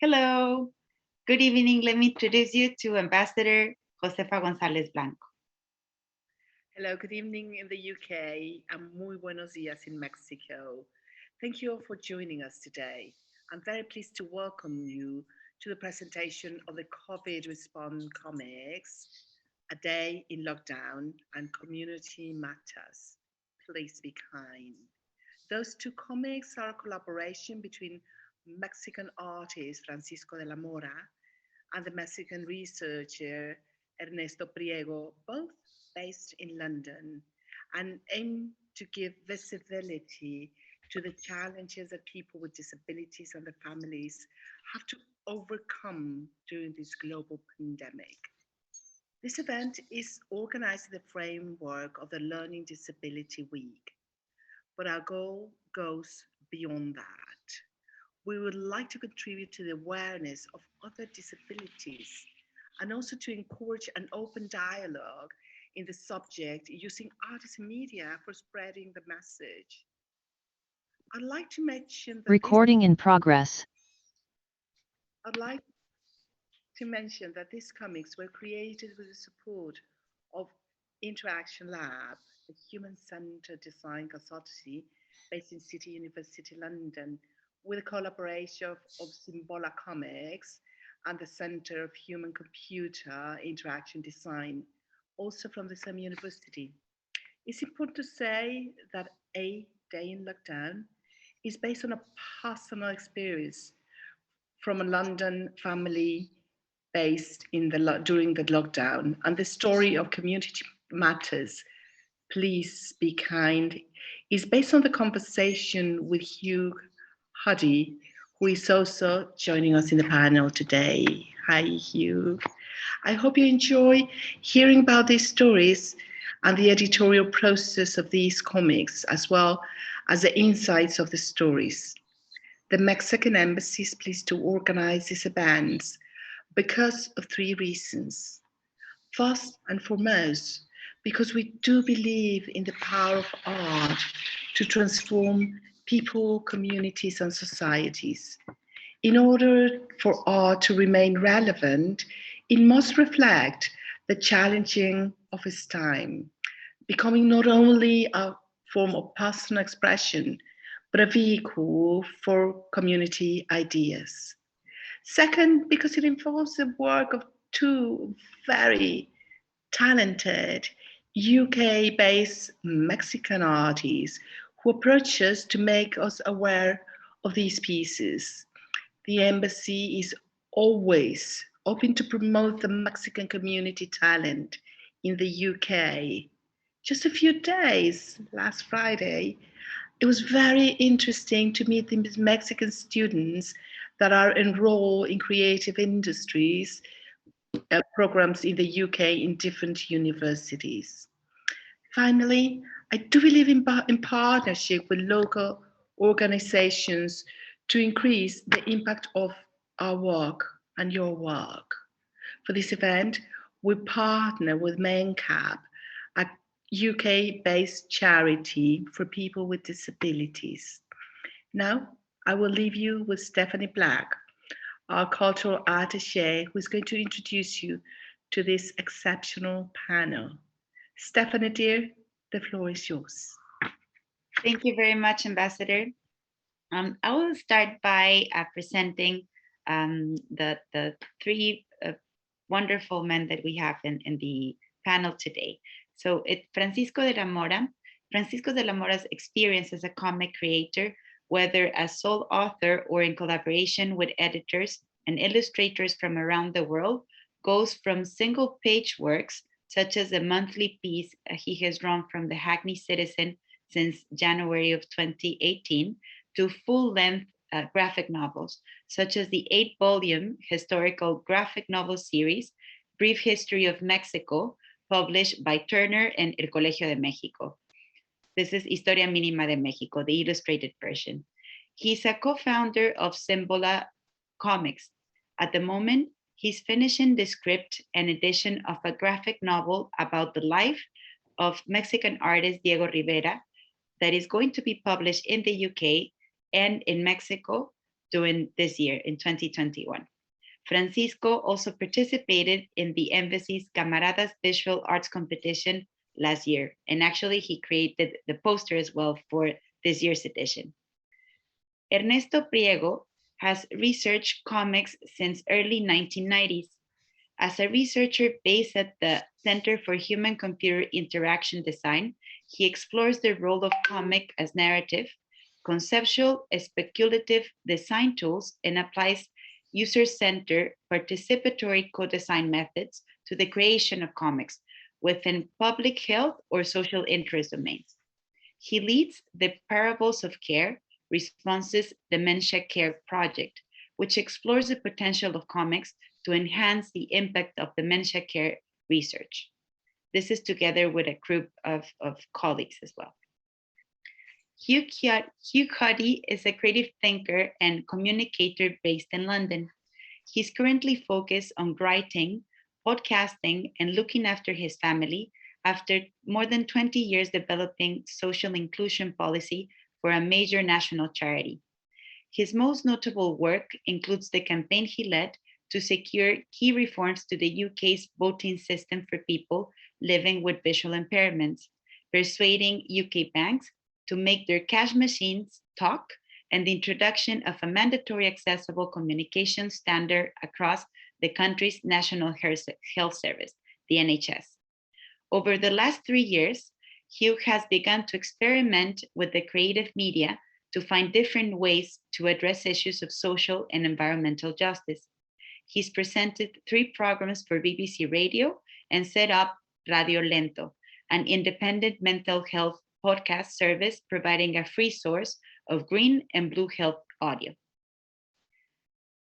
Hello, good evening. Let me introduce you to Ambassador Josefa González Blanco. Hello, good evening in the UK and muy buenos días in Mexico. Thank you all for joining us today. I'm very pleased to welcome you to the presentation of the COVID Respond comics, A Day in Lockdown and Community Matters. Please be kind. Those two comics are a collaboration between Mexican artist Francisco de la Mora and the Mexican researcher Ernesto Priego, both based in London, and aim to give visibility to the challenges that people with disabilities and their families have to overcome during this global pandemic. This event is organized in the framework of the Learning Disability Week, but our goal goes beyond that. We would like to contribute to the awareness of other disabilities and also to encourage an open dialogue in the subject using artists and media for spreading the message. I'd like to mention that this Recording in progress. I'd like to mention that these comics were created with the support of Interaction Lab, a human-centered design consultancy based in City University London, with a collaboration of Symbola Comics and the Center of Human Computer Interaction Design, also from the same university. It's important to say that A Day in Lockdown is based on a personal experience from a London family based in during the lockdown, and the story of Community Matters, Please Be Kind, is based on the conversation with Hugh Huddy, who is also joining us in the panel today. Hi, Hugh. I hope you enjoy hearing about these stories and the editorial process of these comics, as well as the insights of the stories. The Mexican embassy is pleased to organize these events because of three reasons. First and foremost, because we do believe in the power of art to transform people, communities, and societies. In order for art to remain relevant, it must reflect the challenging of its time, becoming not only a form of personal expression, but a vehicle for community ideas. Second, because it involves the work of two very talented UK based Mexican artists who approach us to make us aware of these pieces. The embassy is always open to promote the Mexican community talent in the UK. Just a few days, last Friday, it was very interesting to meet these Mexican students that are enrolled in creative industries programs in the UK in different universities. Finally, I do believe in partnership with local organizations to increase the impact of our work and your work. For this event, we partner with MenCap, a UK-based charity for people with disabilities. Now, I will leave you with Stephanie Black, our cultural attaché, who is going to introduce you to this exceptional panel. Stephanie, dear, the floor is yours. Thank you very much, Ambassador. I will start by presenting the three wonderful men that we have in the panel today. So Francisco de la Mora. Francisco de la Mora's experience as a comic creator, whether as sole author or in collaboration with editors and illustrators from around the world, goes from single page works, such as the monthly piece he has drawn from the Hackney Citizen since January of 2018, to full-length graphic novels, such as the 8-volume historical graphic novel series, Brief History of Mexico, published by Turner and El Colegio de México. This is Historia Mínima de México, the illustrated version. He's a co-founder of Symbola Comics. At the moment, he's finishing the script and edition of a graphic novel about the life of Mexican artist Diego Rivera that is going to be published in the UK and in Mexico during this year in 2021. Francisco also participated in the embassy's Camaradas Visual Arts Competition last year, and actually he created the poster as well for this year's edition. Ernesto Priego has researched comics since early 1990s. As a researcher based at the Center for Human-Computer Interaction Design, he explores the role of comic as narrative, conceptual, speculative design tools, and applies user-centered participatory co-design methods to the creation of comics within public health or social interest domains. He leads the Parables of Care Responses Dementia Care Project, which explores the potential of comics to enhance the impact of dementia care research. This is together with a group of colleagues as well. Hugh Cuddy is a creative thinker and communicator based in London. He's currently focused on writing, podcasting, and looking after his family after more than 20 years developing social inclusion policy for a major national charity. His most notable work includes the campaign he led to secure key reforms to the UK's voting system for people living with visual impairments, persuading UK banks to make their cash machines talk, and the introduction of a mandatory accessible communication standard across the country's National Health Service, the NHS. Over the last 3 years, Hugh has begun to experiment with the creative media to find different ways to address issues of social and environmental justice. He's presented 3 programs for BBC Radio and set up Radio Lento, an independent mental health podcast service providing a free source of green and blue health audio.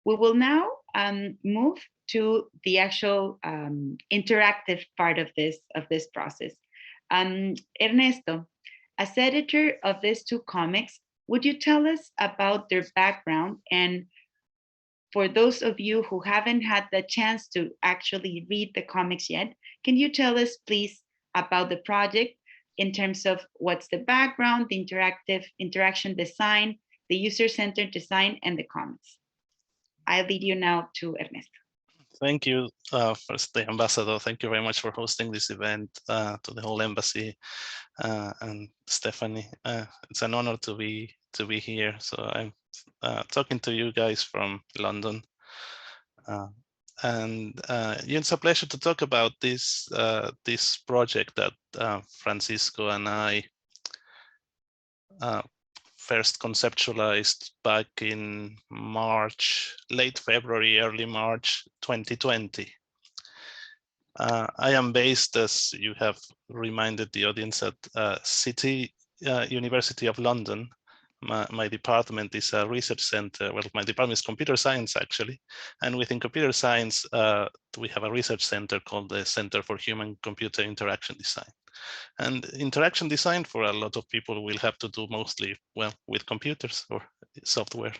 We will now move to the actual interactive part of this process. Ernesto, as editor of these 2 comics, would you tell us about their background? And for those of you who haven't had the chance to actually read the comics yet, can you tell us please about the project in terms of what's the background, the interaction design, the user-centered design, and the comics? I lead you now to Ernesto. Thank you, first the ambassador. Thank you very much for hosting this event, to the whole embassy, and Stephanie. It's an honor to be here. So I'm talking to you guys from London, and it's a pleasure to talk about this project that Francisco and I first conceptualized back in March, late February, early March 2020. I am based, as you have reminded the audience, at City University of London. My department is a research center. Well, my department is computer science, actually. And within computer science, we have a research center called the Center for Human-Computer Interaction Design. And interaction design for a lot of people will have to do mostly, well, with computers or software,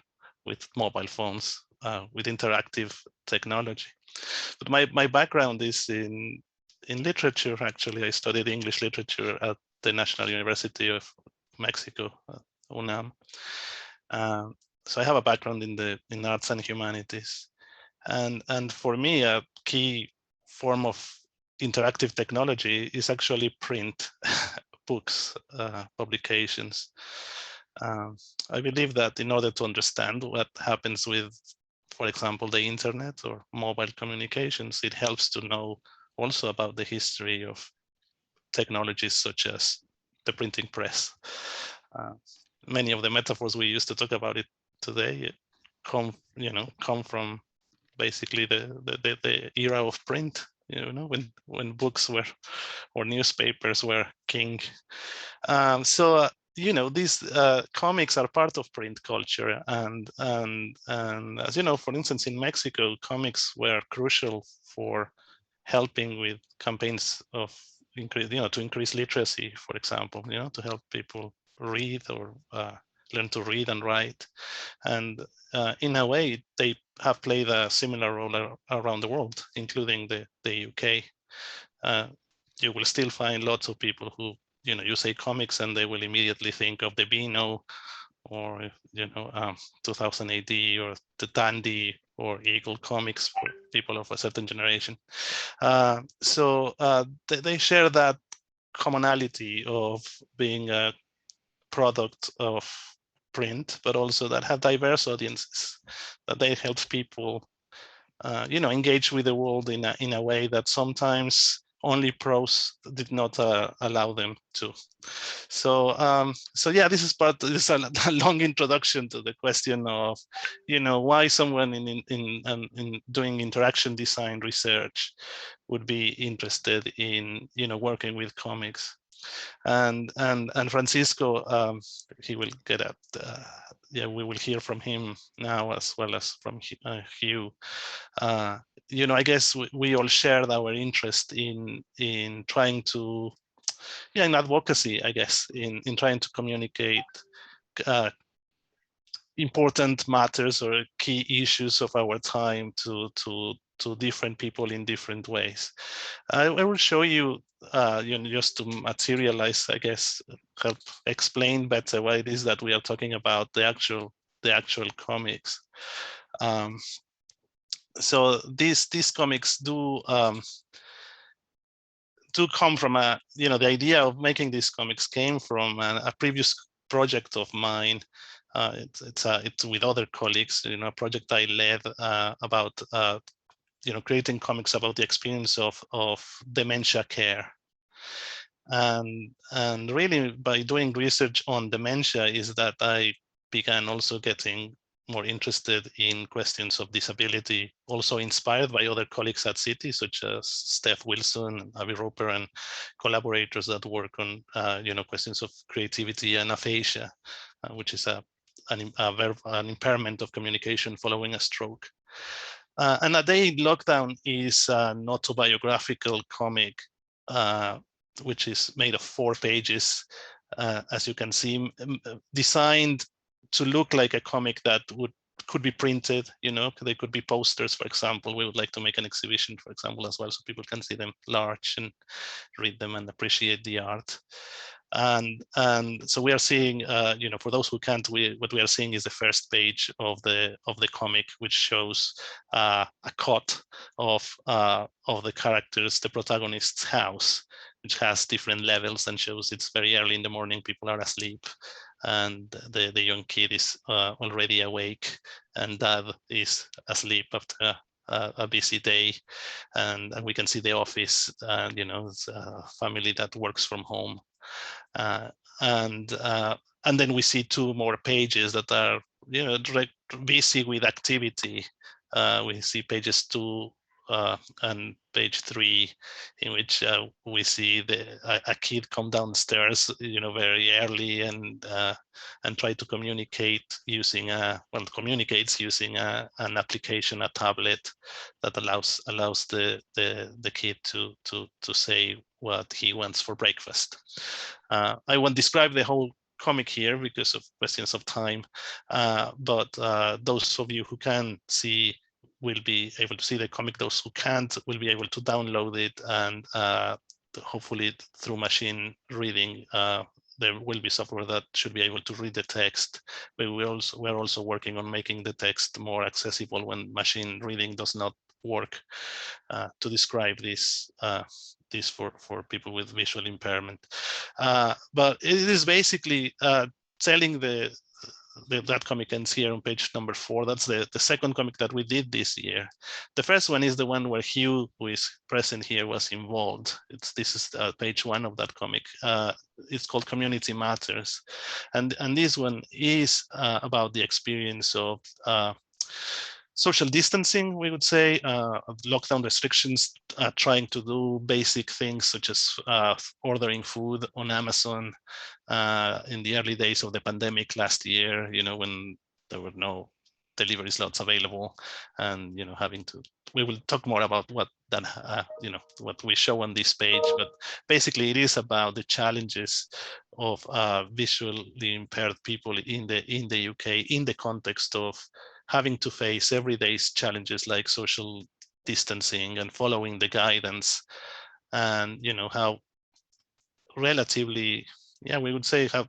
with mobile phones, with interactive technology. But my background is in literature, actually. I studied English literature at the National University of Mexico, UNAM. So I have a background in arts and humanities. And for me, a key form of interactive technology is actually print books, publications. I believe that in order to understand what happens with, for example, the internet or mobile communications, it helps to know also about the history of technologies such as the printing press. Many of the metaphors we used to talk about it today come from basically the era of print. When books were, or newspapers were king. So these comics are part of print culture, and as you know, for instance, in Mexico, comics were crucial for helping with campaigns of to increase literacy, for example, to help people read or learn to read and write. And in a way, they have played a similar role around the world, including the UK. You will still find lots of people who, you say comics and they will immediately think of the Beano or 2000 AD, or the Dandy or Eagle comics for people of a certain generation. So they share that commonality of being a product of print, but also that have diverse audiences, that they help people engage with the world in a way that sometimes only prose did not allow them to. So yeah, this is a long introduction to the question of why someone in doing interaction design research would be interested in working with comics. And Francisco, he will get at we will hear from him now, as well as from Hugh. I guess we all shared our interest in trying to, in advocacy, I guess, in trying to communicate important matters or key issues of our time to different people in different ways. I will show you, just to materialize, I guess, help explain better why it is that we are talking about the actual comics. So these comics do come from the idea of making these comics came from a previous project of mine. It's with other colleagues, a project I led about creating comics about the experience of dementia care. And really, by doing research on dementia, is that I began also getting more interested in questions of disability, also inspired by other colleagues at City, such as Steph Wilson, Avi Roper, and collaborators that work on questions of creativity and aphasia, which is an impairment of communication following a stroke. And A Day in Lockdown is an autobiographical comic, which is made of 4 pages, as you can see, designed to look like a comic that could be printed. They could be posters, for example. We would like to make an exhibition, for example, as well, so people can see them large and read them and appreciate the art. And so we are seeing, for those who can't, what we are seeing is the first page of the comic, which shows a cut of the characters, the protagonist's house, which has different levels and shows it's very early in the morning, people are asleep, and the young kid is already awake, and dad is asleep after a busy day, and we can see the office, and it's a family that works from home. And then we see 2 more pages that are busy with activity. We see pages 2 and page 3, in which we see a kid come downstairs very early and try to communicate using communicates using an application, a tablet, that allows the kid to say what he wants for breakfast. I won't describe the whole comic here because of questions of time, but those of you who can see will be able to see the comic. Those who can't will be able to download it, and hopefully through machine reading, there will be software that should be able to read the text. But we're also working on making the text more accessible when machine reading does not work, to describe this for people with visual impairment. But it is basically telling that comic ends here on page number 4. That's the second comic that we did this year. The first one is the one where Hugh, who is present here, was involved. This is page 1 of that comic. It's called Community Matters, and this one is about the experience of social distancing, we would say, lockdown restrictions, trying to do basic things such as ordering food on Amazon in the early days of the pandemic last year, when there were no delivery slots available, and having to. We will talk more about what that what we show on this page, but basically it is about the challenges of visually impaired people in the UK in the context of having to face everyday challenges like social distancing and following the guidance, and how relatively, we would say, how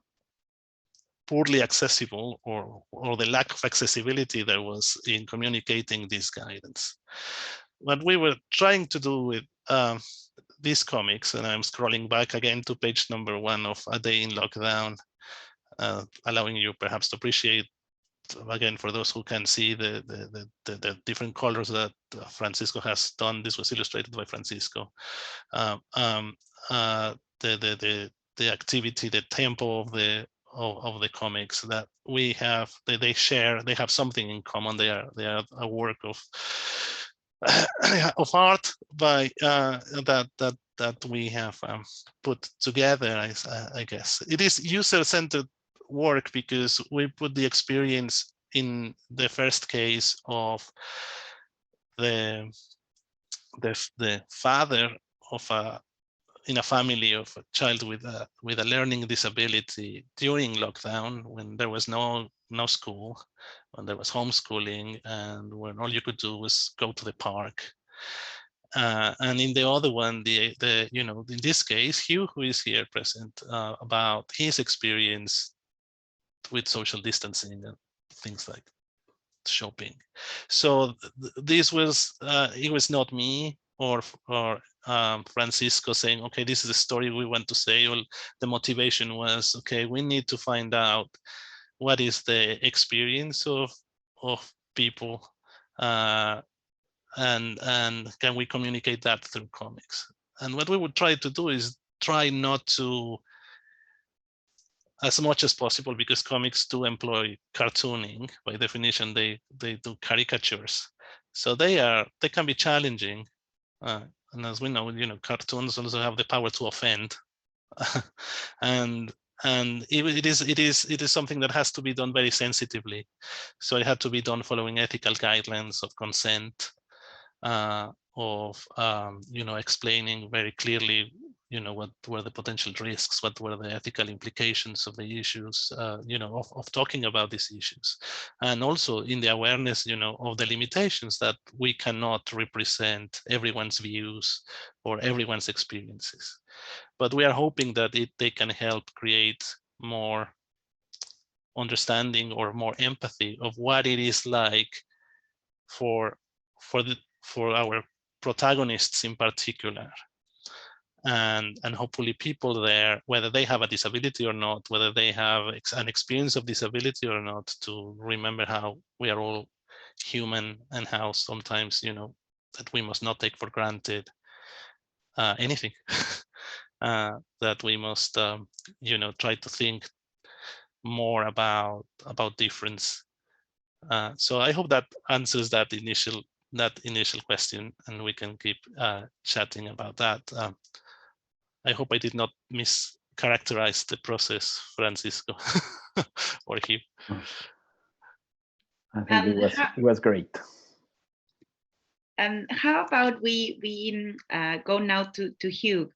poorly accessible, or the lack of accessibility there was in communicating this guidance. What we were trying to do with these comics, and I'm scrolling back again to page number 1 of A Day in Lockdown, allowing you perhaps to appreciate, again, for those who can see the different colors that Francisco has done. This was illustrated by Francisco. The activity, the tempo of the comics that we have, they share, they have something in common. They are a work of of art by that we have put together. I guess it is user-centered work because we put the experience in the first case of the father of in a family of a child with a learning disability during lockdown, when there was no school, when there was homeschooling, and when all you could do was go to the park. And in the other one, in this case, Hugh, who is here present, about his experience with social distancing and things like shopping. So this was it was not me or Francisco saying, okay, this is the story we want to say. Well, the motivation was, okay, we need to find out what is the experience of people, and can we communicate that through comics? And what we would try to do is try not to, as much as possible, because comics do employ cartooning. By definition, they do caricatures, so they can be challenging. And as we know, cartoons also have the power to offend, and it is something that has to be done very sensitively. So it had to be done following ethical guidelines of consent, of explaining very clearly, what were the potential risks, what were the ethical implications of the issues, of talking about these issues, and also in the awareness, of the limitations that we cannot represent everyone's views or everyone's experiences. But we are hoping that they can help create more understanding or more empathy of what it is like for our protagonists in particular, and hopefully people there, whether they have a disability or not, whether they have an experience of disability or not, to remember how we are all human, and how sometimes, that we must not take for granted anything. That we must try to think more about difference. So I hope that answers that initial question, and we can keep chatting about that. I hope I did not mischaracterize the process, Francisco, or him. I think it was great. How about we go now to Hugh.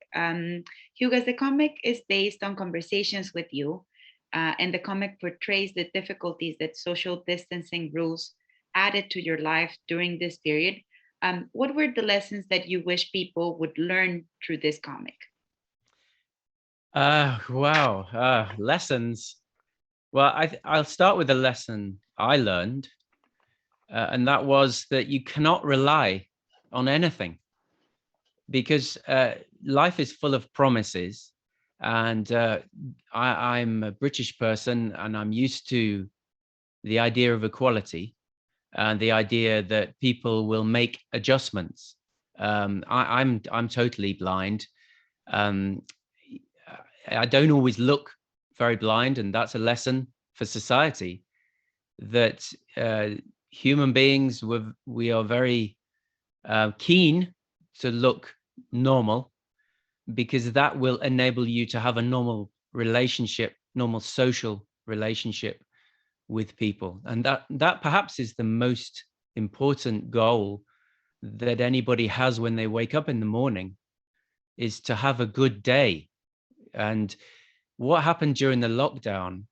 Hugh, as the comic is based on conversations with you, and the comic portrays the difficulties that social distancing rules added to your life during this period, what were the lessons that you wish people would learn through this comic? Wow, lessons. Well, I'll start with a lesson I learned, and that was that you cannot rely on anything, because life is full of promises, and I'm a British person, and I'm used to the idea of equality and the idea that people will make adjustments. I'm totally blind. I don't always look very blind, and that's a lesson for society, that human beings, we are very keen to look normal, because that will enable you to have a normal relationship, normal social relationship with people. And that perhaps is the most important goal that anybody has when they wake up in the morning, is to have a good day. And what happened during the lockdown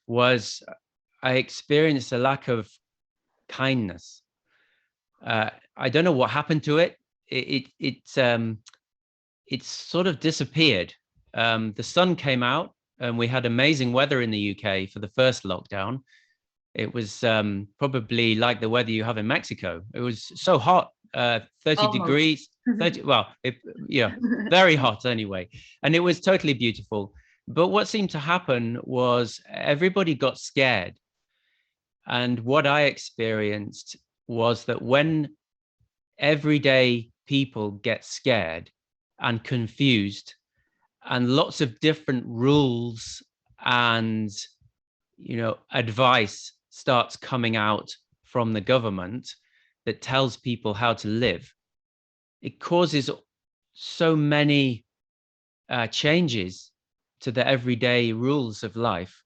was I experienced a lack of kindness. I don't know what happened to it. It sort of disappeared. The sun came out and we had amazing weather in the UK for the first lockdown. It was probably like the weather you have in Mexico. It was so hot, 30 Almost. degrees, 30, well, yeah, very hot anyway. And it was totally beautiful. But what seemed to happen was everybody got scared. And what I experienced was that when everyday people get scared and confused, and lots of different rules and advice starts coming out from the government that tells people how to live, it causes so many changes to the everyday rules of life,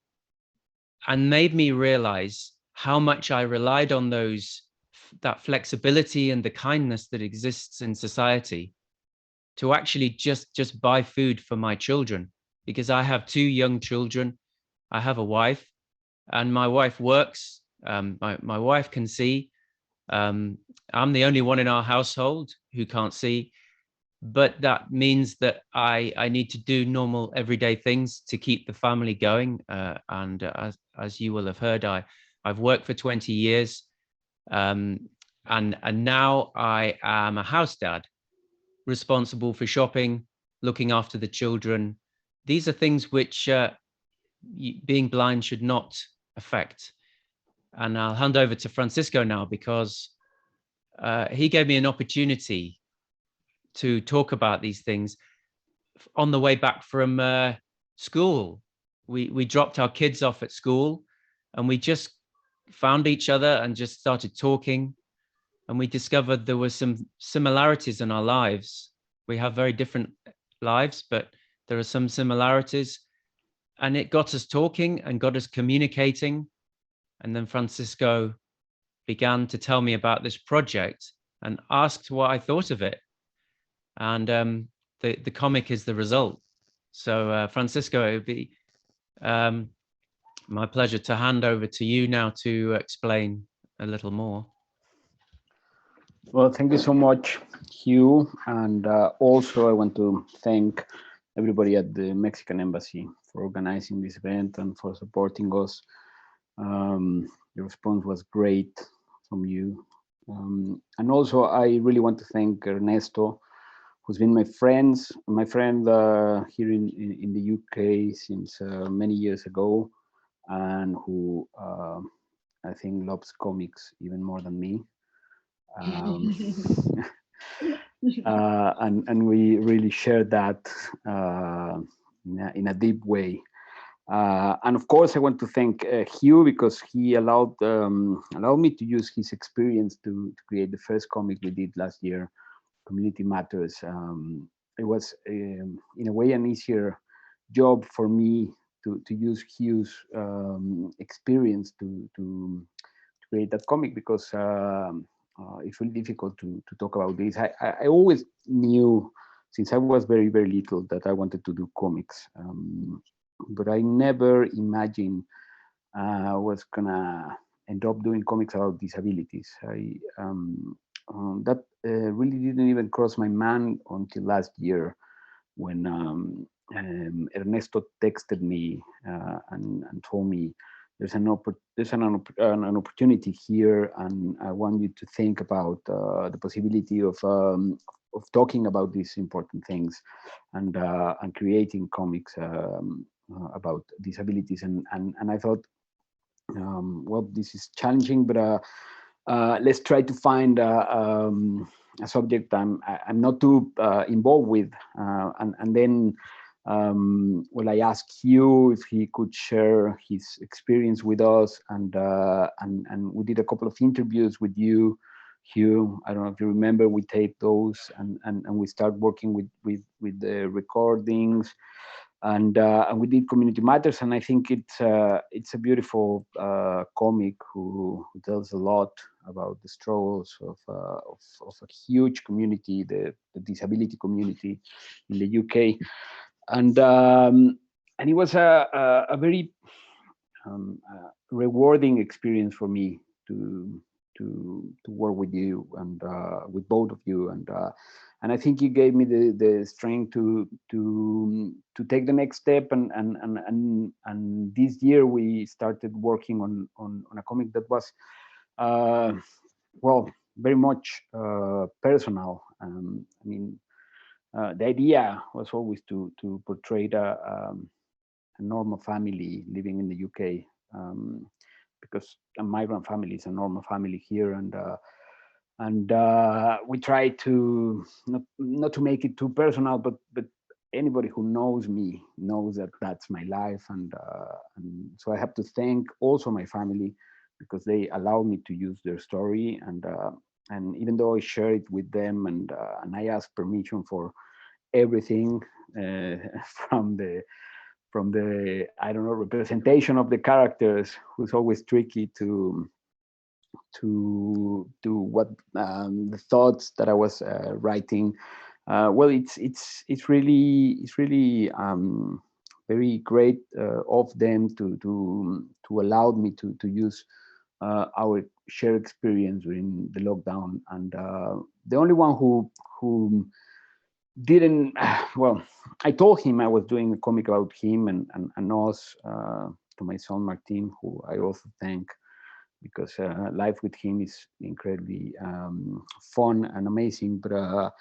and made me realize how much I relied on that flexibility and the kindness that exists in society to actually just buy food for my children, because I have 2 young children. I have a wife, and my wife works. My wife can see. I'm the only one in our household who can't see, but that means that I need to do normal everyday things to keep the family going. And as you will have heard, I've worked for 20 years, and now I am a house dad, responsible for shopping, looking after the children. These are things which being blind should not affect. And I'll hand over to Francisco now, because he gave me an opportunity to talk about these things on the way back from school. We dropped our kids off at school, and we just found each other and just started talking. And we discovered there were some similarities in our lives. We have very different lives, but there are some similarities. And it got us talking and got us communicating. And then Francisco began to tell me about this project and asked what I thought of it. And the comic is the result. So Francisco, it would be my pleasure to hand over to you now to explain a little more. Well, thank you so much, Hugh. And also I want to thank everybody at the Mexican Embassy for organizing this event and for supporting us. The response was great from you. And also I really want to thank Ernesto, who's been my friend here in the UK since many years ago, and who I think loves comics even more than me. And we really share that in a deep way. And of course, I want to thank Hugh, because he allowed me to use his experience to create the first comic we did last year, Community Matters. It was, in a way, an easier job for me to use Hugh's experience to create that comic, because it's really difficult to talk about this. I always knew, since I was very, very little, that I wanted to do comics. But I never imagined I was gonna end up doing comics about disabilities. That really didn't even cross my mind until last year, when Ernesto texted me and told me there's an opportunity here, and I want you to think about the possibility of talking about these important things and creating comics about disabilities. And I thought, well, this is challenging, but let's try to find a subject I'm not too involved with. And then, well, I asked Hugh if he could share his experience with us, and we did a couple of interviews with you, Hugh. I don't know if you remember. We taped those, and we started working with the recordings. And we did Community Matters, and I think it's a beautiful comic who tells a lot about the struggles of a huge community, the disability community in the UK, and it was a very rewarding experience for me to work with you and with both of you, and I think he gave me the strength to take the next step. And this year we started working on a comic that was well, very much personal. I mean, the idea was always to portray a normal family living in the UK, because a migrant family is a normal family here, and we try to not to make it too personal, but anybody who knows me knows that that's my life, and so I have to thank also my family, because they allow me to use their story, and even though I share it with them, and I ask permission for everything, from the I don't know, representation of the characters, who's always tricky to what the thoughts that I was writing. Well, it's really very great of them to allow me to use our shared experience during the lockdown. And the only one who didn't, well, I told him I was doing a comic about him and us, to my son Martin, who I also thank, because life with him is incredibly fun and amazing. But I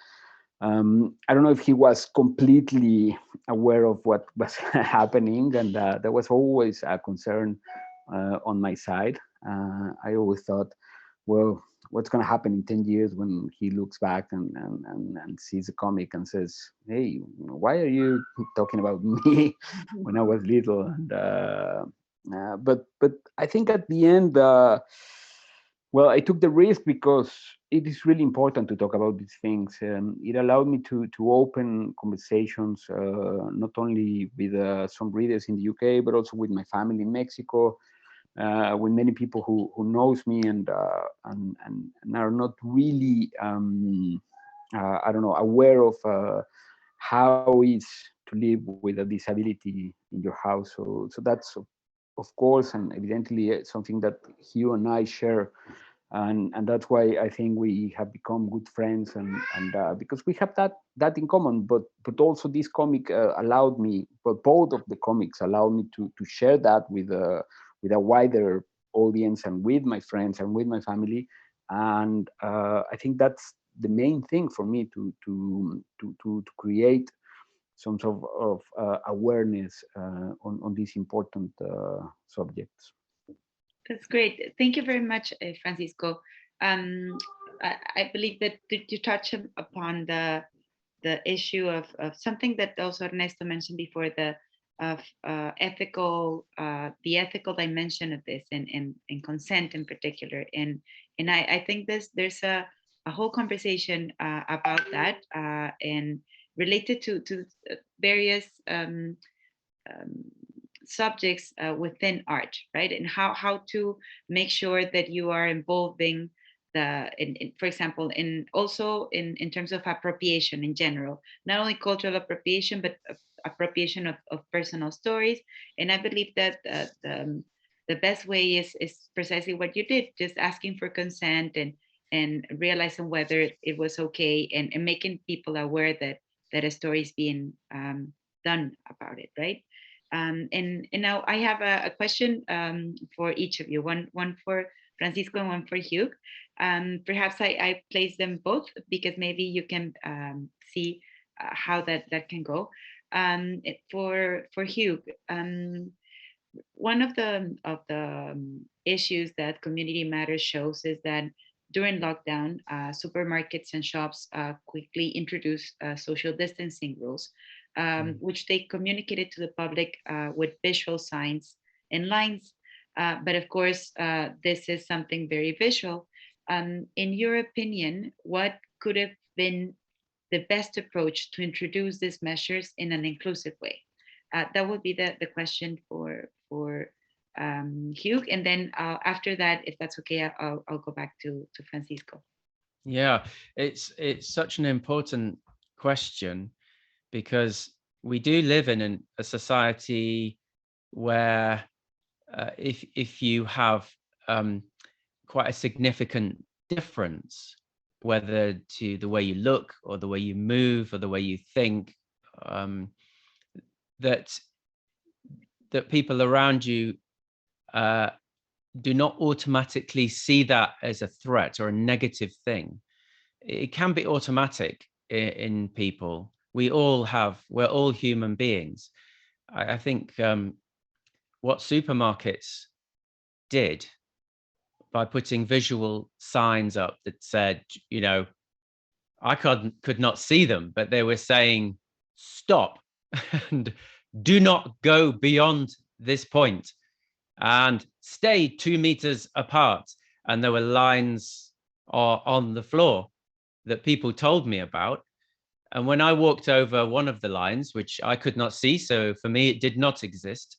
don't know if he was completely aware of what was happening, and there was always a concern on my side. I always thought, well, what's going to happen in 10 years when he looks back and sees a comic and says, hey, why are you talking about me when I was little? And but I think at the end, well, I took the risk because it is really important to talk about these things. It allowed me to open conversations, not only with some readers in the UK, but also with my family in Mexico, with many people who knows me and are not really I don't know, aware of how it is to live with a disability in your house. So that's of course and evidently something that Hugh and I share, and that's why I think we have become good friends, and because we have that in common. But also this comic allowed me, but both of the comics allowed me to share that with a wider audience, and with my friends and with my family. And I think that's the main thing for me to create some sort of awareness on these important subjects. That's great. Thank you very much, Francisco. I believe that you touch upon the issue of something that also Ernesto mentioned before, the ethical dimension of this, and consent in particular. And I think there's a whole conversation about that, and related to various subjects within art, right? And how to make sure that you are involving for example, also in terms of appropriation in general, not only cultural appropriation, but appropriation of personal stories. And I believe that the best way is precisely what you did, just asking for consent, and realizing whether it was okay, and making people aware that a story is being done about it, right? And now I have a question for each of you, one for Francisco and one for Hugh. Perhaps I place them both, because maybe you can see how that can go. For Hugh, one of the issues that Community Matters shows is that during lockdown, supermarkets and shops quickly introduced social distancing rules, which they communicated to the public with visual signs and lines. But of course, this is something very visual. In your opinion, what could have been the best approach to introduce these measures in an inclusive way? That would be the question for Hugh, and then after that, if that's okay, I'll go back to Francisco. Yeah, it's such an important question, because we do live in a society where if you have quite a significant difference whether to the way you look or the way you move or the way you think, that people around you do not automatically see that as a threat or a negative thing. It can be automatic in people. We're all human beings. I think what supermarkets did by putting visual signs up that said, I could not see them, but they were saying, stop and do not go beyond this point and stay 2 meters apart. And there were lines on the floor that people told me about. And when I walked over one of the lines, which I could not see, so for me, it did not exist.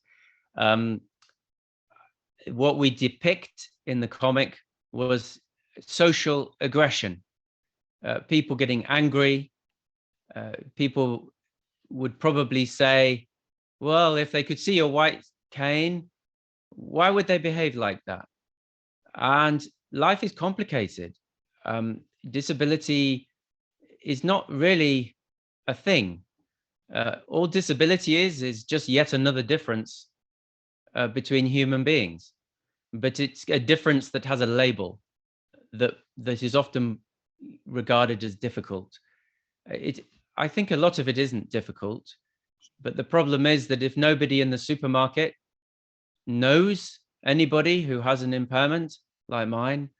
What we depict in the comic was social aggression, people getting angry. People would probably say, well, if they could see a white cane, why would they behave like that? And life is complicated. Disability is not really a thing. All disability is just yet another difference between human beings, but it's a difference that has a label that is often regarded as difficult. I think a lot of it isn't difficult, but the problem is that if nobody in the supermarket knows anybody who has an impairment like mine,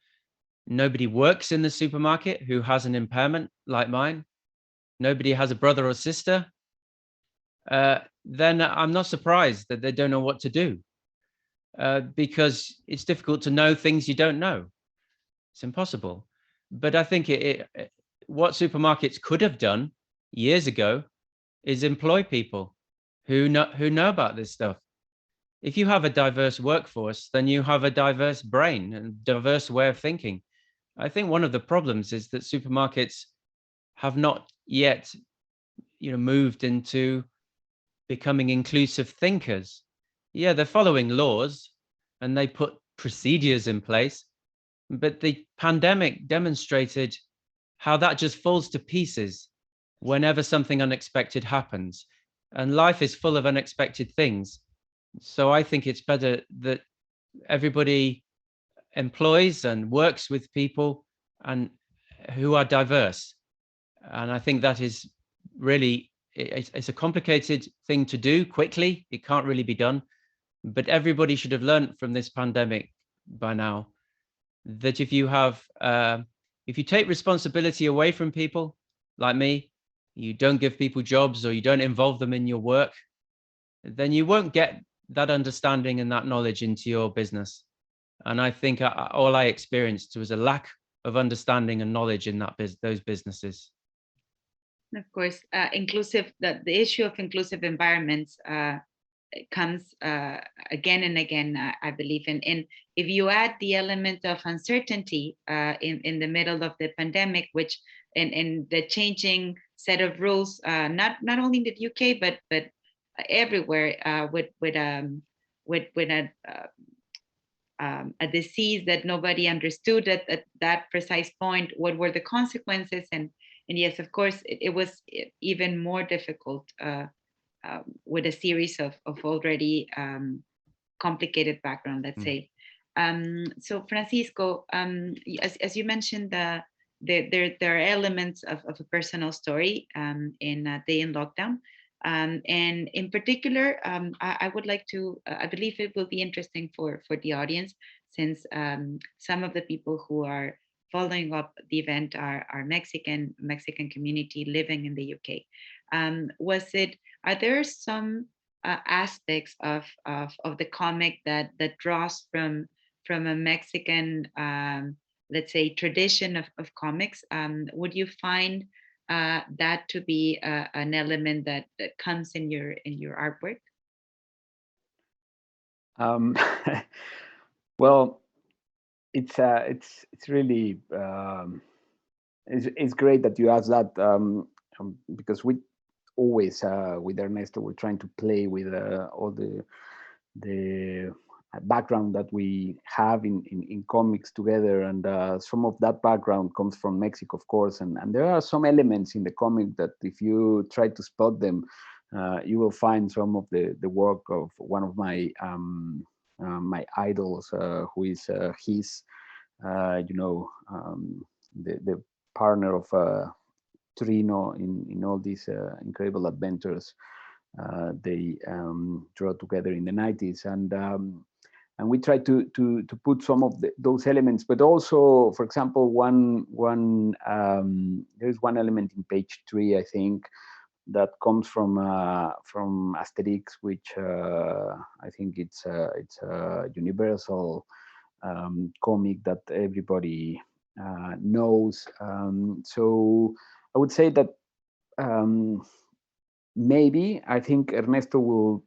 nobody works in the supermarket who has an impairment like mine, nobody has a brother or sister, then I'm not surprised that they don't know what to do, because it's difficult to know things you don't know. It's impossible. But I think what supermarkets could have done years ago is employ people who know about this stuff. If you have a diverse workforce, then you have a diverse brain and diverse way of thinking. I think one of the problems is that supermarkets have not yet, moved into becoming inclusive thinkers. Yeah, they're following laws and they put procedures in place, but the pandemic demonstrated how that just falls to pieces whenever something unexpected happens. And life is full of unexpected things. So I think it's better that everybody employs and works with people and who are diverse. And I think that is really, it's a complicated thing to do quickly. It can't really be done, but everybody should have learned from this pandemic by now that if you take responsibility away from people like me, you don't give people jobs or you don't involve them in your work, then you won't get that understanding and that knowledge into your business. And I think all I experienced was a lack of understanding and knowledge in those businesses. Of course, the issue of inclusive environments comes again and again, I believe. And if you add the element of uncertainty in the middle of the pandemic, which in the changing set of rules, not only in the UK but everywhere, with a disease that nobody understood at that precise point, what were the consequences? And yes, of course, it was even more difficult with a series of already complicated background, let's say. So Francisco, as you mentioned, there are elements of a personal story in a day in lockdown. And in particular, I would like to, I believe it will be interesting for the audience, since some of the people who are following up the event are Mexican community living in the UK. Are there some aspects of the comic that draws from a Mexican, let's say, tradition of comics? Would you find that to be an element that comes in your artwork? Well, it's really it's great that you asked that, because we always with Ernesto we're trying to play with all the background that we have in comics together, and some of that background comes from Mexico, of course, and there are some elements in the comic that if you try to spot them, you will find some of the work of one of my my idols, who is his the partner of Trino in all these incredible adventures they draw together in the 90s, and we try to put some of those elements, but also, for example, there's one element in page 3, I think, that comes from Asterix, which I think it's a universal comic that everybody knows. So I would say that maybe I think Ernesto will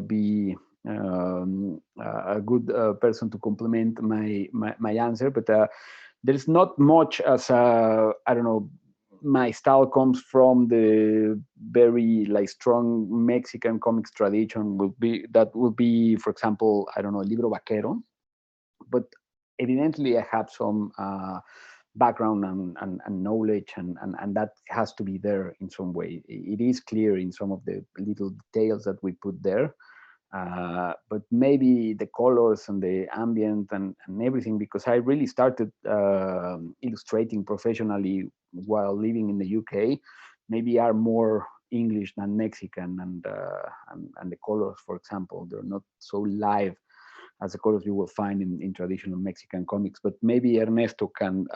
be a good person to complement my answer, but there's not much as I don't know. My style comes from the very strong Mexican comics tradition. Will be, for example, I don't know, Libro Vaquero, but evidently I have some background and knowledge, and that has to be there in some way. It is clear in some of the little details that we put there, but maybe the colors and the ambient and everything, because I really started illustrating professionally while living in the UK, maybe are more English than Mexican, and the colors, for example, they're not so live as the colors you will find in traditional Mexican comics. But maybe Ernesto can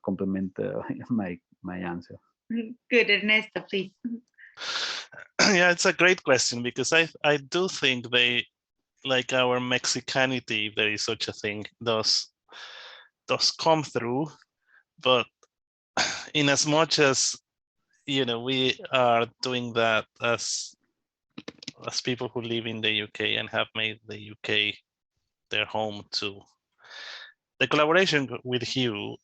complement my answer. Good, Ernesto, please. Yeah, it's a great question, because I do think they, like our Mexicanity, if there is such a thing, does come through, but in as much as we are doing that as people who live in the UK and have made the UK their home too. The collaboration with Hugh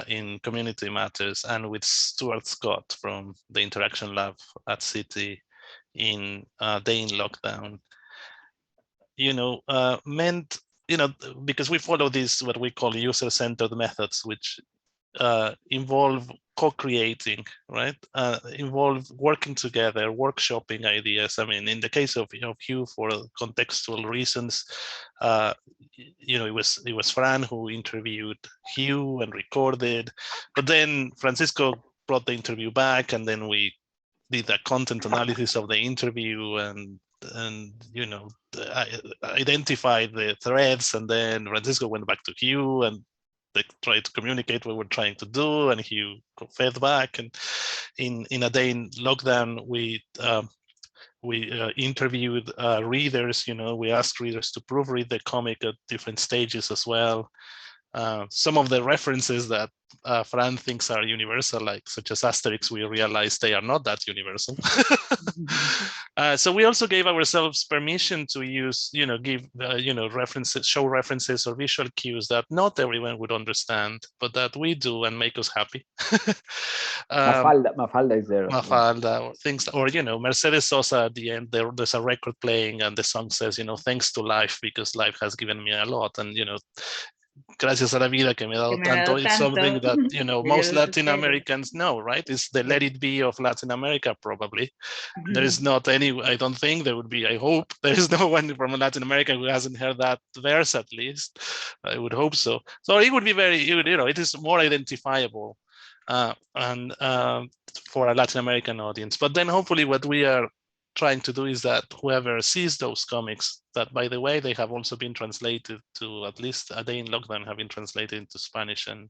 in Community Matters and with Stuart Scott from the Interaction Lab at City in Day in Lockdown, meant, because we follow these what we call user-centered methods, which involve co-creating, right? Involve working together, workshopping ideas. I mean, in the case of Hugh, for contextual reasons, it was Fran who interviewed Hugh and recorded, but then Francisco brought the interview back, and then we did a content analysis of the interview and identified the threads, and then Francisco went back to Hugh and they tried to communicate what we're trying to do, and Hugh fed back. And in A Day in Lockdown, we interviewed readers. We asked readers to proofread the comic at different stages as well. Some of the references that Fran thinks are universal, such as Asterix, we realized they are not that universal. So we also gave ourselves permission to use, give, references, show references or visual cues that not everyone would understand, but that we do and make us happy. Mafalda is there. Mafalda, or things, or Mercedes Sosa at the end. There's a record playing, and the song says, thanks to life, because life has given me a lot, and gracias a la vida que me ha dado tanto. It's something that most Latin Americans know, right? It's the Let It Be of Latin America, probably. There is not any, I don't think there would be, I hope there is no one from Latin America who hasn't heard that verse, at least. I would hope so. So it would be it is more identifiable and for a Latin American audience. But then hopefully what we are trying to do is that whoever sees those comics, that, by the way, they have also been translated to, at least A Day in Lockdown have been translated into Spanish and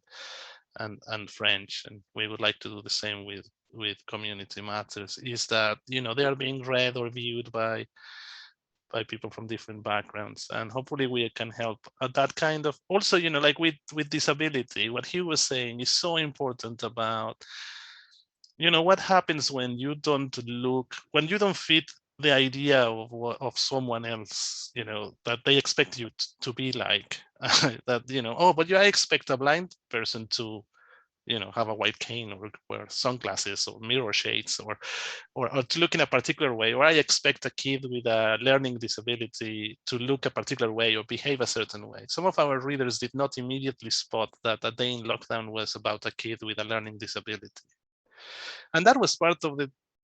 French, and we would like to do the same with Community Matters, is that they are being read or viewed by people from different backgrounds, and hopefully we can help that kind of, also like with disability. What he was saying is so important about what happens when you don't fit the idea of someone else, that they expect you to be like. That, oh, but I expect a blind person to have a white cane or wear sunglasses or mirror shades or to look in a particular way, or I expect a kid with a learning disability to look a particular way or behave a certain way. Some of our readers did not immediately spot that A Day in Lockdown was about a kid with a learning disability. And that was part of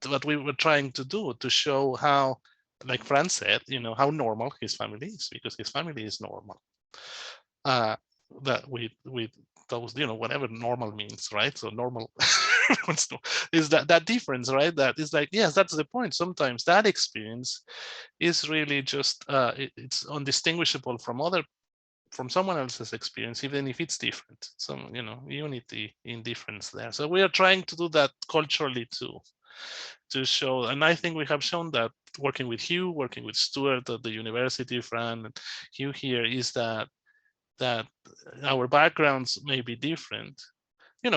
what we were trying to do, to show how, like Fran said, how normal his family is, because his family is normal. That with those, whatever normal means, right? So normal is that difference, right? That is like, yes, that's the point. Sometimes that experience is really just it's undistinguishable from someone else's experience, even if it's different. Some unity in difference there. So we are trying to do that culturally too, to show, and I think we have shown that working with Hugh, working with Stuart at the university, Fran and Hugh here, is that our backgrounds may be different.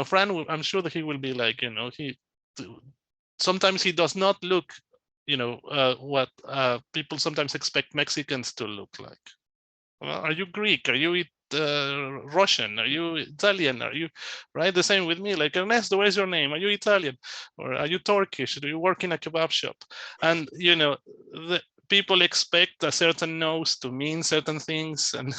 Fran, I'm sure that he will be like, sometimes he does not look, what people sometimes expect Mexicans to look like. Well, are you Greek? Are you Russian? Are you Italian? Are you, right? The same with me, like, Ernesto, where's your name? Are you Italian? Or are you Turkish? Do you work in a kebab shop? And, the people expect a certain nose to mean certain things. And,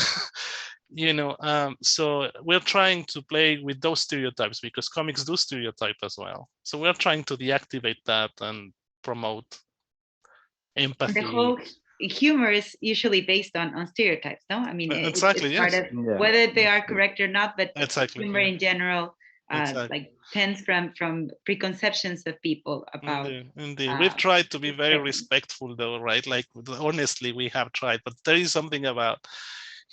so we're trying to play with those stereotypes, because comics do stereotype as well. So we're trying to deactivate that and promote empathy. The whole humor is usually based on stereotypes, no? I mean, exactly, it's part yes. of whether they are correct or not, but exactly, humor in general exactly. like tends from preconceptions of people about. Indeed. We've tried to be very respectful, though, right? Like, honestly, we have tried, but there is something about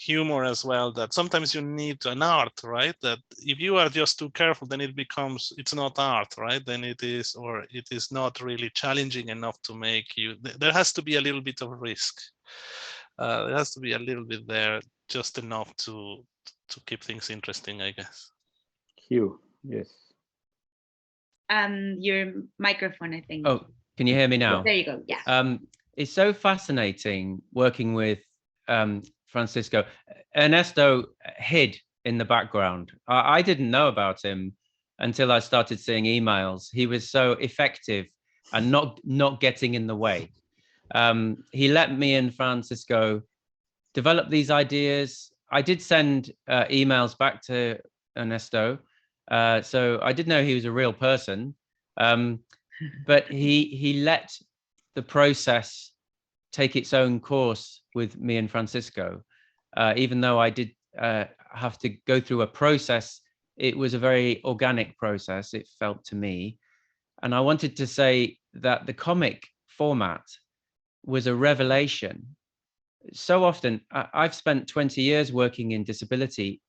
humor as well that sometimes you need an art, right? That if you are just too careful, then it's not art, right? Then it is not really challenging enough to make you. There has to be a little bit of risk. There has to be a little bit there, just enough to keep things interesting, I guess. Hugh, yes. Your microphone, I think. Oh, can you hear me now? There you go. Yeah. It's so fascinating working with Francisco. Ernesto hid in the background. I didn't know about him until I started seeing emails. He was so effective and not getting in the way. He let me and Francisco develop these ideas. I did send emails back to Ernesto, so I did know he was a real person, but he let the process take its own course with me and Francisco. Even though I did have to go through a process, it was a very organic process, it felt to me. And I wanted to say that the comic format was a revelation. So often, I've spent 20 years working in disability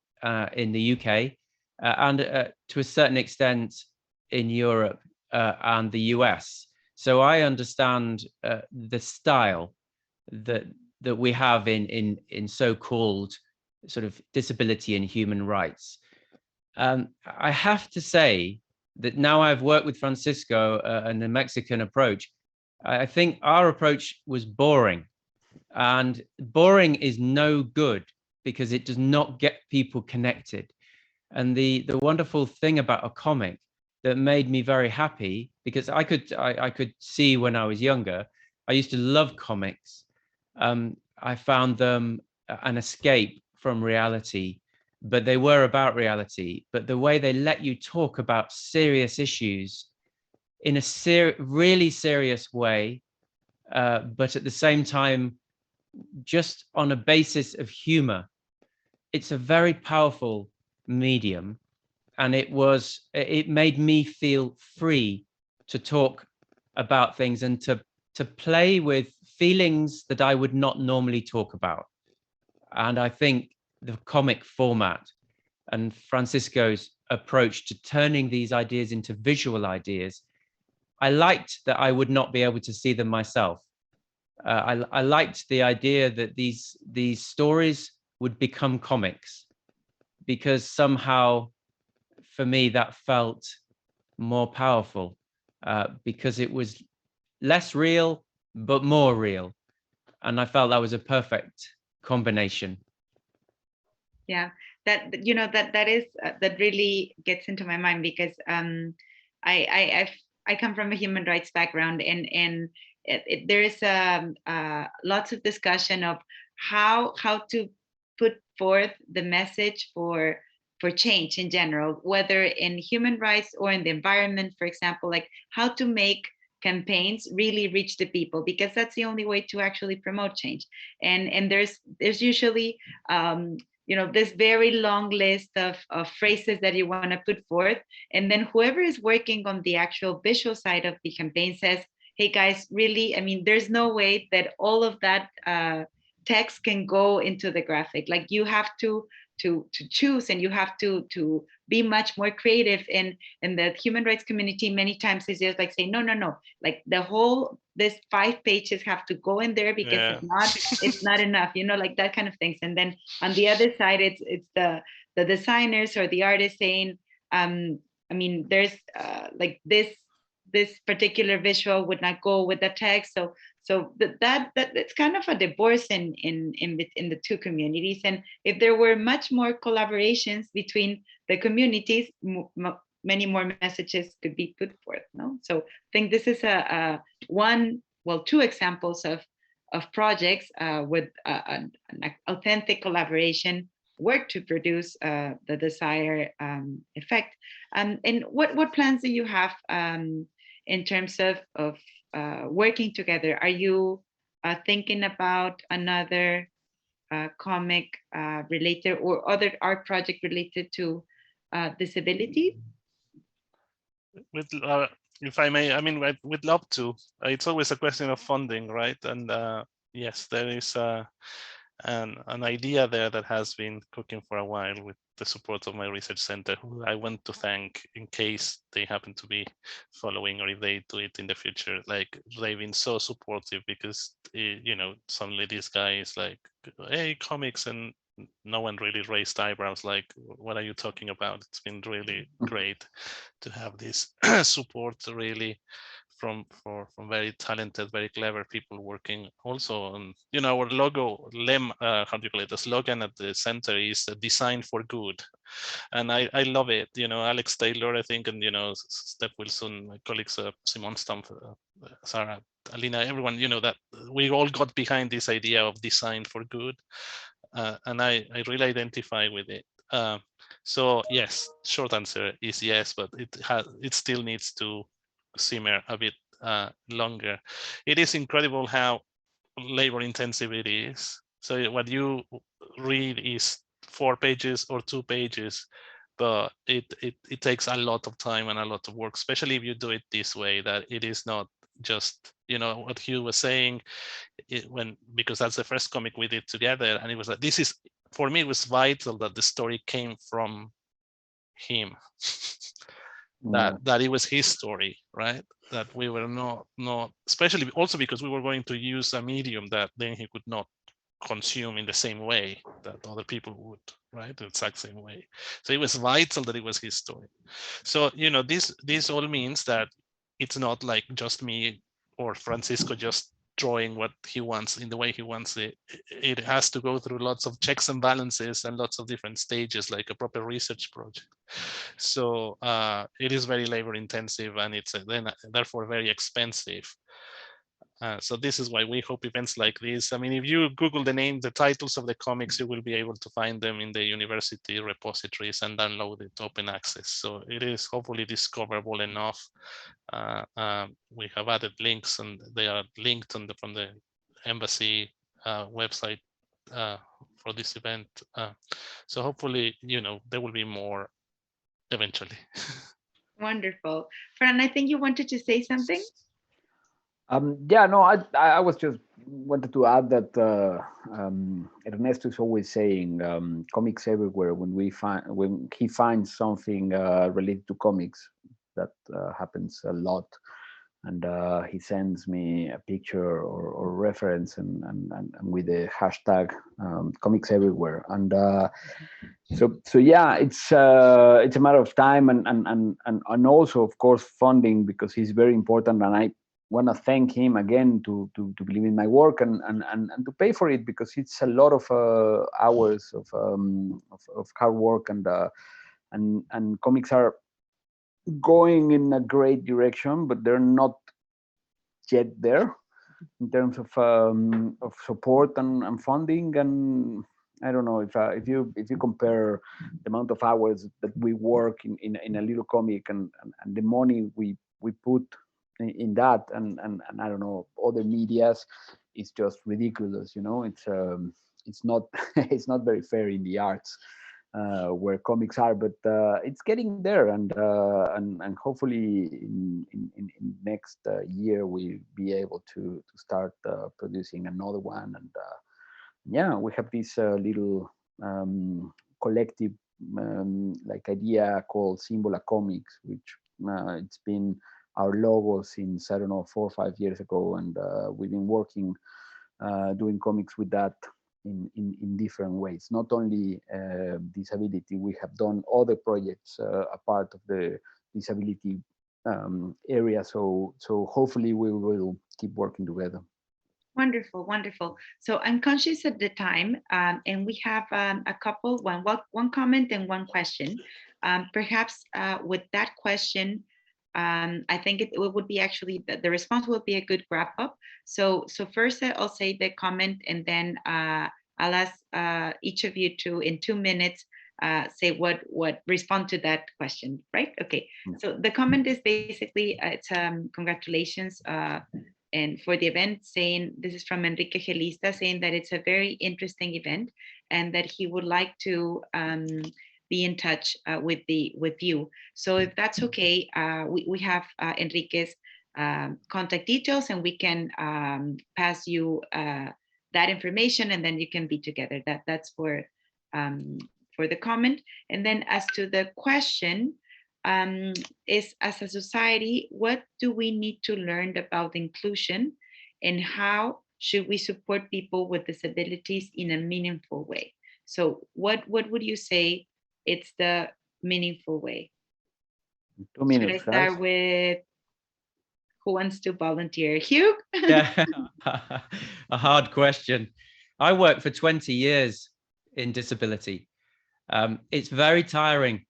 in the UK and to a certain extent in Europe and the US. So I understand the style that we have in so-called sort of disability and human rights. I have to say that now I've worked with Francisco and the Mexican approach, I think our approach was boring. And boring is no good because it does not get people connected. And the wonderful thing about a comic that made me very happy, because I could see when I was younger, I used to love comics. I found them an escape from reality, but they were about reality. But the way they let you talk about serious issues in a really serious way, but at the same time, just on a basis of humor, it's a very powerful medium. And it made me feel free to talk about things and to play with feelings that I would not normally talk about. And I think the comic format and Francisco's approach to turning these ideas into visual ideas, I liked that I would not be able to see them myself. I liked the idea that these stories would become comics, because somehow for me that felt more powerful, because it was less real but more real, and I felt that was a perfect combination. Yeah, that you know that is that really gets into my mind, because I come from a human rights background, and there is lots of discussion of how to put forth the message for change in general, whether in human rights or in the environment, for example, like how to make campaigns really reach the people, because that's the only way to actually promote change. And there's usually this very long list of phrases that you want to put forth, and then whoever is working on the actual visual side of the campaign says, hey guys, really, I mean, there's no way that all of that text can go into the graphic. Like, you have to choose, and you have to be much more creative. And the human rights community many times is just like saying, no, like this 5 pages have to go in there, because Yeah. if not, it's not enough, like that kind of things. And then on the other side, it's the designers or the artists saying, I mean, there's like this particular visual would not go with the text. So that it's kind of a divorce in the two communities. And if there were much more collaborations between the communities, many more messages could be put forth. No, so I think this is two examples of projects with an authentic collaboration work to produce the desired effect. And what plans do you have in terms of working together? Are you thinking about another comic related or other art project related to disability? If I may, I mean, we'd love to. It's always a question of funding, right? And yes, there is an idea there that has been cooking for a while with the support of my research center, who I want to thank in case they happen to be following, or if they do it in the future. Like, they've been so supportive, because suddenly this guy is like, hey, comics, and no one really raised eyebrows like, what are you talking about? It's been really great to have this support, really, from very talented, very clever people working also on, our logo, how do you call it? The slogan at the center is "Design for Good," and I love it. Alex Taylor, I think, and Steph Wilson, my colleagues, Simon Stumpf, Sarah, Alina, everyone, that we all got behind this idea of design for good, and I really identify with it. So yes, short answer is yes, but it still needs to simmer a bit longer. It is incredible how labor intensive it is. So what you read is 4 pages or 2 pages, but it takes a lot of time and a lot of work, especially if you do it this way, that it is not just, what Hugh was saying, because that's the first comic we did together, and it was like, for me, it was vital that the story came from him. That it was his story, right? That we were not, especially also because we were going to use a medium that then he could not consume in the same way that other people would, right? The exact same way. So it was vital that it was his story. So, this all means that it's not like just me or Francisco just drawing what he wants in the way he wants it. It has to go through lots of checks and balances and lots of different stages, like a proper research project. So it is very labor intensive, and it's therefore very expensive. So this is why we hope events like this. I mean, if you Google the titles of the comics, you will be able to find them in the university repositories and download it open access. So it is hopefully discoverable enough. We have added links, and they are linked from the embassy website for this event. So hopefully, there will be more eventually. Wonderful. Fran, I think you wanted to say something. Yeah, no, I was just wanted to add that Ernesto is always saying comics everywhere. When he finds something related to comics, that happens a lot, and he sends me a picture or reference, and with the hashtag comics everywhere. And so yeah, it's a matter of time and also, of course, funding, because it's very important. And want to thank him again to believe in my work and to pay for it, because it's a lot of hours of hard work, and comics are going in a great direction, but they're not yet there in terms of support and funding. And I don't know, if you compare the amount of hours that we work in a little comic and the money we put in that, and I don't know, other medias, it's just ridiculous. It's not it's not very fair in the arts, where comics are, but it's getting there, and hopefully in next year we'll be able to start producing another one. And yeah, we have this little collective like idea called Simbola Comics, which it's been our logo since, I don't know, 4 or 5 years ago, and we've been working doing comics with that in different ways. Not only disability, we have done other projects a part of the disability area. So hopefully we will keep working together. Wonderful, wonderful. So I'm conscious of the time, and we have a couple, one comment and one question. Perhaps with that question, I think it would be actually the response will be a good wrap up. So first I'll say the comment, and then I'll ask each of you to, in 2 minutes, say what respond to that question, right? Okay. So the comment is basically it's congratulations and for the event, saying, this is from Enrique Gelista, saying that it's a very interesting event and that he would like to be in touch with you. So if that's okay, we have Enrique's contact details, and we can pass you that information, and then you can be together. That's for the comment. And then as to the question, is, as a society, what do we need to learn about inclusion, and how should we support people with disabilities in a meaningful way? So what would you say it's the meaningful way? 2 minutes. Should I start with who wants to volunteer? Hugh? Yeah, a hard question. I worked for 20 years in disability. It's very tiring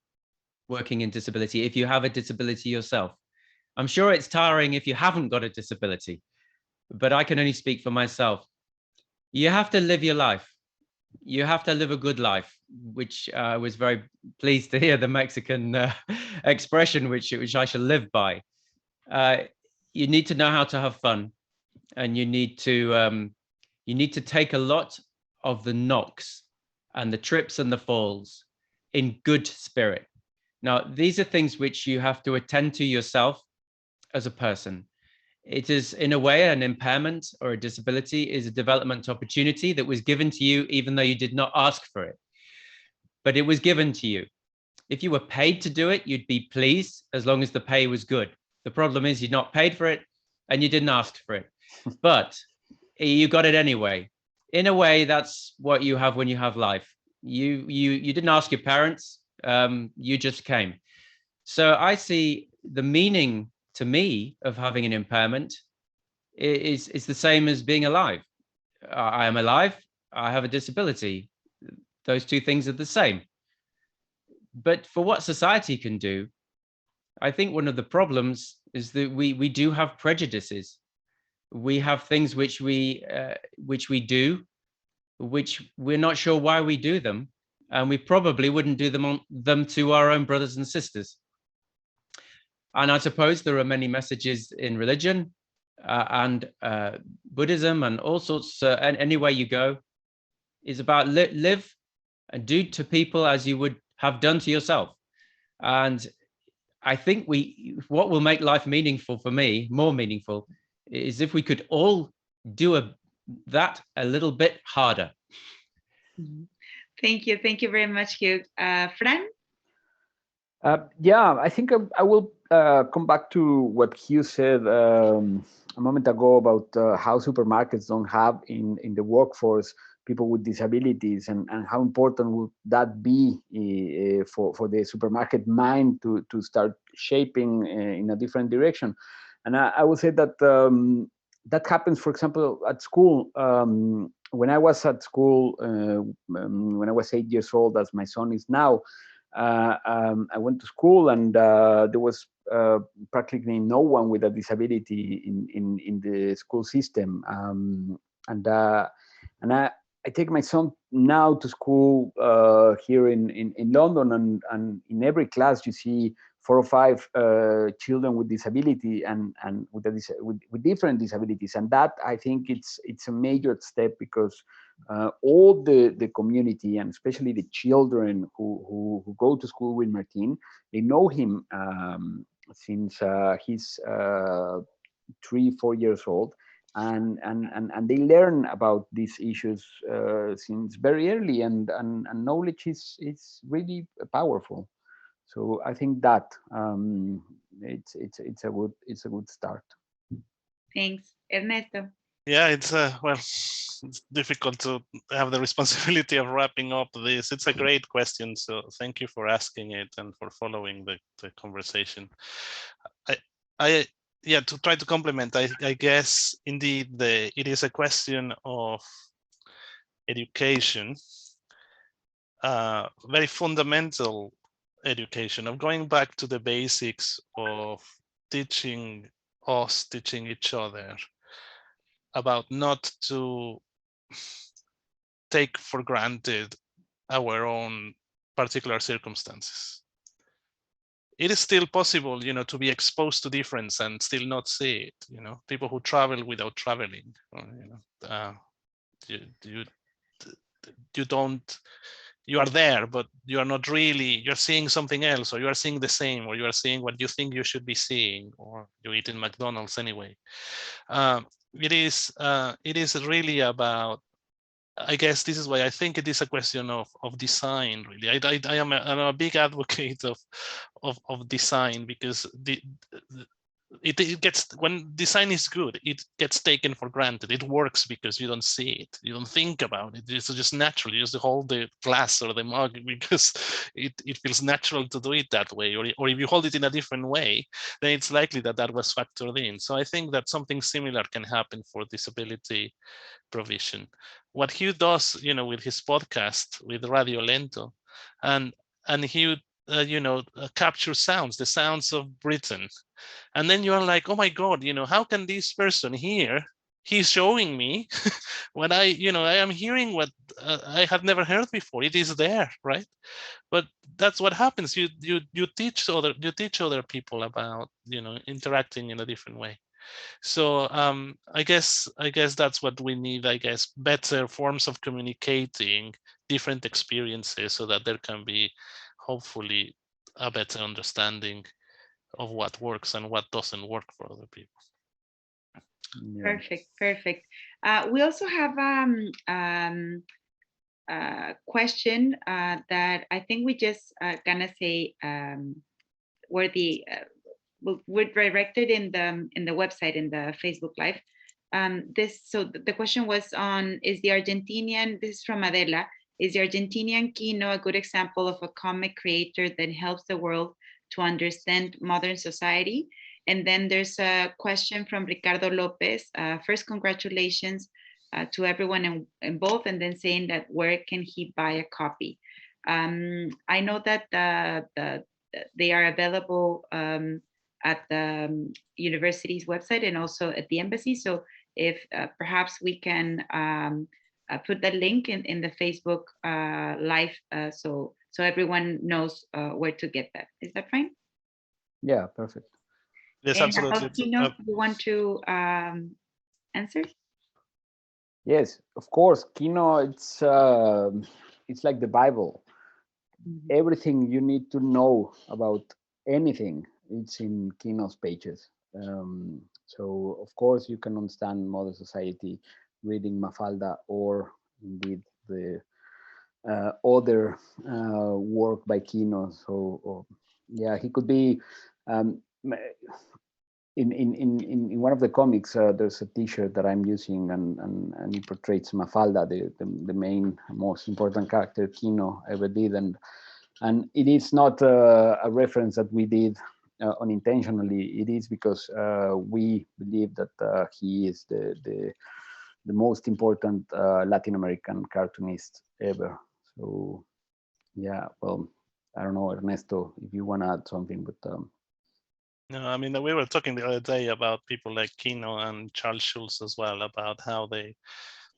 working in disability if you have a disability yourself. I'm sure it's tiring if you haven't got a disability, but I can only speak for myself. You have to live your life. You have to live a good life, which I was very pleased to hear the Mexican expression, which I shall live by. You need to know how to have fun, and you need to take a lot of the knocks and the trips and the falls in good spirit. Now, these are things which you have to attend to yourself as a person. It is, in a way, an impairment or a disability is a development opportunity that was given to you, even though you did not ask for it. But it was given to you. If you were paid to do it, you'd be pleased as long as the pay was good. The problem is you're not paid for it and you didn't ask for it, but you got it anyway. In a way, that's what you have when you have life. You didn't ask your parents. You just came. So I see the meaning to me of having an impairment is the same as being alive. I am alive. I have a disability. Those two things are the same. But for what society can do, I think one of the problems is that we do have prejudices. We have things which we do, which we're not sure why we do them. And we probably wouldn't do them to our own brothers and sisters. And I suppose there are many messages in religion and Buddhism and all sorts, and anywhere you go, is about live and do to people as you would have done to yourself. And I think what will make life meaningful for me, more meaningful, is if we could all do that a little bit harder. Mm-hmm. Thank you very much, Hugh. Fran? Yeah, I think I will come back to what Hugh said a moment ago about how supermarkets don't have in the workforce people with disabilities, and how important would that be for the supermarket mind to start shaping in a different direction. And I would say that that happens, for example, at school. When I was at school, when I was 8 years old, as my son is now, I went to school, and there was practically no one with a disability in the school system. And I take my son now to school here in London, and in every class you see 4 or 5 children with disability and with different disabilities, and that, I think, it's a major step, because all the community, and especially the children who go to school with Martin, they know him since he's 3-4 years old, and they learn about these issues since very early, and knowledge is really powerful. So I think that it's a good start. Thanks. Ernesto. Yeah, it's well, it's difficult to have the responsibility of wrapping up this. It's a great question, so thank you for asking it and for following the conversation. Yeah, to try to complement, I guess indeed it is a question of education, very fundamental education, of going back to the basics of teaching each other about not to take for granted our own particular circumstances. It is still possible, to be exposed to difference and still not see it. People who travel without traveling, you are there, but you are not really. You're seeing something else, or you are seeing the same, or you are seeing what you think you should be seeing, or you eat in McDonald's anyway. It is really about, I guess this is why I think it is a question of design, really. I'm a big advocate of design, because it gets, when design is good, it gets taken for granted. It works because you don't see it, you don't think about it. It's just natural. You just hold the glass or the mug because it feels natural to do it that way. Or if you hold it in a different way, then it's likely that was factored in. So I think that something similar can happen for disability provision. What Hugh does, with his podcast, with Radio Lento, and Hugh, capture sounds, the sounds of Britain. And then you are like, oh my God, how can this person here, he's showing me what I am hearing, what I have never heard before. It is there, right? But that's what happens. You teach other people about, interacting in a different way. So I guess that's what we need. I guess better forms of communicating different experiences, so that there can be hopefully a better understanding of what works and what doesn't work for other people. Yeah. Perfect. We also have a question that I think we just gonna say were directed in the website, in the Facebook Live. So the question was on, is the Argentinian, this is from Adela, is the Argentinian Kino a good example of a comic creator that helps the world to understand modern society? And then there's a question from Ricardo Lopez. First, congratulations to everyone involved, and then saying that where can he buy a copy? I know that they are available at the university's website and also at the embassy. So if perhaps we can put the link in the Facebook Live, so everyone knows where to get that. Is that fine? Yeah, perfect. Yes, And absolutely. Kino, you want to answer? Yes, of course. Kino, it's like the Bible. Mm-hmm. Everything you need to know about anything, it's in Kino's pages. So of course you can understand modern society reading Mafalda, or indeed the other work by Kino. So yeah, he could be in one of the comics. There's a T-shirt that I'm using, and it portrays Mafalda, the main, most important character Kino ever did, and it is not a reference that we did unintentionally, it is because we believe that he is the most important Latin American cartoonist ever. So yeah, well, I don't know, Ernesto, if you want to add something, but No, I mean, we were talking the other day about people like Kino and Charles Schulz as well, about how they,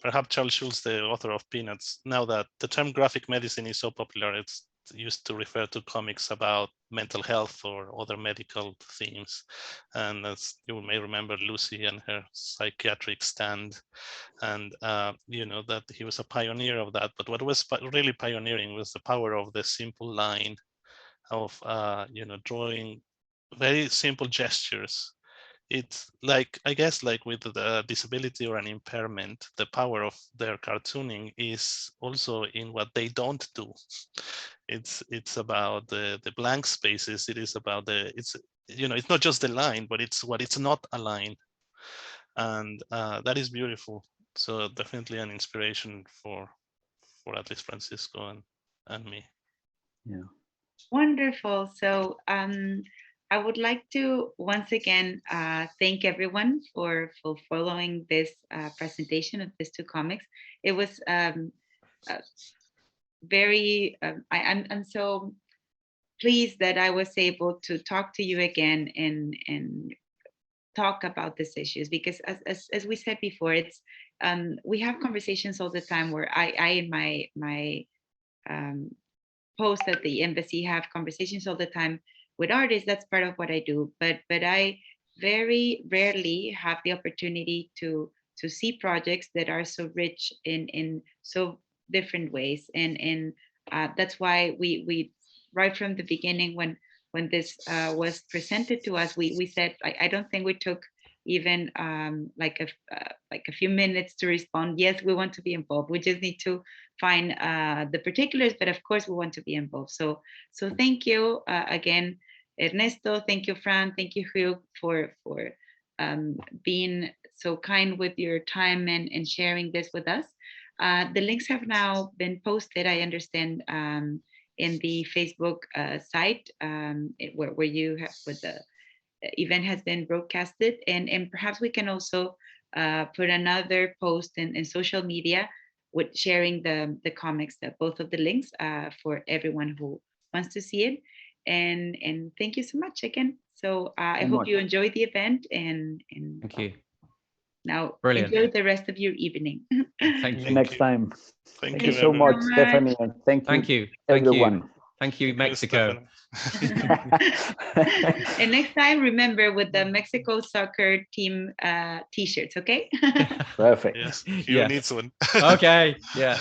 perhaps Charles Schulz, the author of Peanuts, now that the term graphic medicine is so popular, it's used to refer to comics about mental health or other medical themes. And as you may remember, Lucy and her psychiatric stand, and you know, that he was a pioneer of that. But what was really pioneering was the power of the simple line of you know, drawing very simple gestures. It's like, I guess, like with the disability or an impairment, the power of their cartooning is also in what they don't do. It's about the blank spaces. It is about it's, you know, it's not just the line, but it's what it's not a line. And that is beautiful. So definitely an inspiration for at least Francisco and me. yeah. Wonderful. So I would like to once again thank everyone for following this presentation of these two comics. It was very, I'm so pleased that I was able to talk to you again and talk about these issues, because as we said before, it's we have conversations all the time where I in my post at the embassy have conversations all the time with artists. That's part of what I do, but I very rarely have the opportunity to see projects that are so rich in so different ways, and that's why we right from the beginning, when this was presented to us, we said, I don't think we took even like a few minutes to respond. Yes, we want to be involved. We just need to find the particulars, but of course we want to be involved. So thank you again, Ernesto. Thank you, Fran. Thank you, Hugh, for being so kind with your time and sharing this with us. The links have now been posted, I understand, in the Facebook site where you have, with the event has been broadcasted, and perhaps we can also put another post in social media with sharing the comics, both of the links for everyone who wants to see it. And thank you so much again. So I hope you enjoyed the event, and Thank you. now Brilliant. enjoy the rest of your evening. Thank See you. you next time. Thank you you so much, much. Stephanie, and thank you, everyone. Thank you, Mexico. And next time, remember, with the Mexico soccer team t-shirts, okay? Perfect. Yes, you Yes. need one. Okay. Yeah.